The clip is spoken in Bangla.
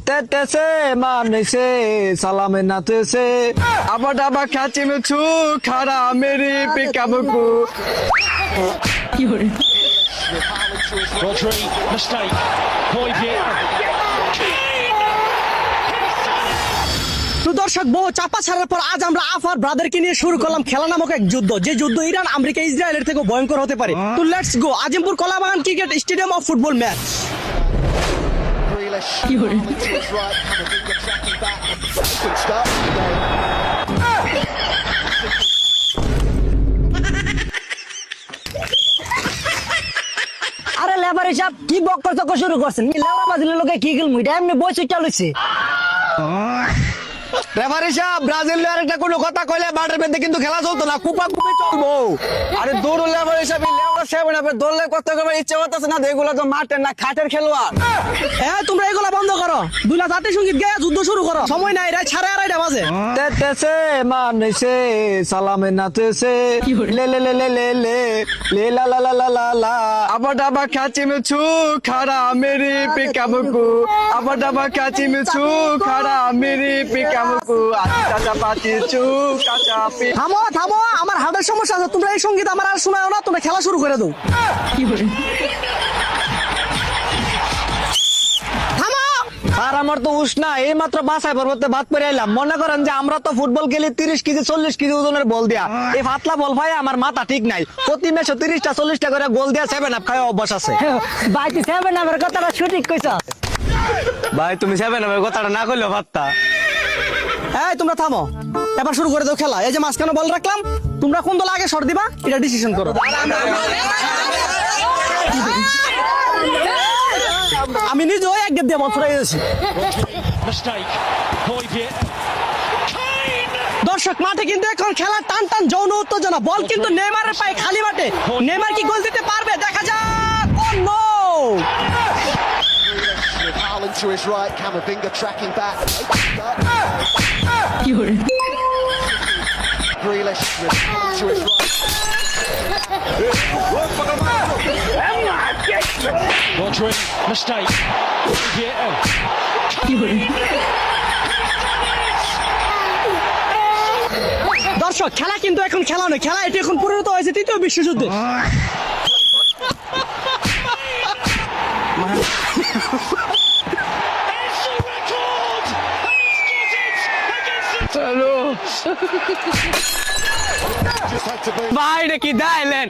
তেতেছে মানেছে সালামে নাতেছে আবার ডাবা খাচি মেছু খারা মেরি পিকাবুকু Rodri, mistake. Højbjerg. তো দর্শক বহু চাপা ছাড়ার পর আজ আমরা আফার ব্রাদারকে নিয়ে শুরু করলাম খেলা নামক এক যুদ্ধ, যে যুদ্ধ ইরান আমেরিকা ইসরায়েলের থেকে ভয়ঙ্কর হতে পারে। তো let's go Azimpur Kalabagan cricket stadium of football match. Grealish to his right, Camavinga tracking back. Good start today. আরে লেবার হিসাব কি বক্কর চক্কর শুরু করছেন? লেবার বাজিলের লোকে কি গেল মুইটা এমনি বই সুইটা লইছে। রেফারি সাহেব ব্রাজিলের আরেকটা কোনো কথা কইলে মাঠের মধ্যে কিন্তু খেলা চলতো না, কুপা কুপি চলবো। আরে দৌড় লেবার হিসাব লেবার সাহেব না দৌড়লে কত করবে ইচ্ছে করতেছে না, এগুলো তো মাঠের না খাটের খেলোয়াড়। হ্যাঁ তোমরা এগুলা বন্ধ করো, দুইলা জাতীয় সঙ্গীত গায়ে যুদ্ধ শুরু করো, সময় নাই, রাত 2:30 বাজে। তেতেছে মানেছে সালামে নাতেছে লে লে লে লে লে লে লে লা লা লা লা লা লা আবার ডাবা খাচি মেছু খারা মেরি পিকাবুকু আবার ডাবা খাচি মেছু খারা মেরি পিকাবুকু আচ্ছা পাচি চু কাঁচা পি। থামো থামো, আমার হার্টের সমস্যা আছে, তোমরা এই সঙ্গীত আমার আর শোনাও না, তোমরা খেলা শুরু করে দাও। থামো। আর আমার তো উষ্ণা এই মাত্র বাসায় পর্বতে ভাত পরে এলাম। মনে করেন যে আমরা তো ফুটবল খেলি 30 কেজি 40 কেজি ওজনের বল দিয়া, এই পাতলা বল ভাই আমার মাথা ঠিক নাই। প্রতি ম্যাচে 30টা 40টা করে গোল দিয়া 7 আপ খাওয়া অভ্যাস আছে। ভাই তুই সেভেন আমার কথাটা সঠিক কইছ। ভাই তুমি 7 আপের কথাটা না কইলেও পারতা। এই তোমরা থামো, এবার শুরু করে দাও খেলা। এই যে মাঝখানে বল রাখলাম, তোমরা কোন দল আগে শট দিবা এটা ডিসিশন করো। আমি নিজেও এক গেট দিয়ে বল ছড়াই দিয়েছি। Mistake. Højbjerg. দর্শক মাঠে কিন্তু এখন খেলা টান টান যৌন উত্তেজনা, বল কিন্তু নেইমারের পায়ে খালি মাঠে। নেইমার কি গোল দিতে পারবে? দেখা যাক। ও no! Grealish with Haaland to his right, Camavinga tracking back. Grealish with Haaland to his right. Rodri, mistake. Højbjerg. দর্শক খেলা কিন্তু এখন খেলা নয়, খেলা এটি এখন পরিণত হয়েছে তৃতীয় বিশ্বযুদ্ধে। It's a record! He's got it against Just had to be. ভাই রে কি দাইলেন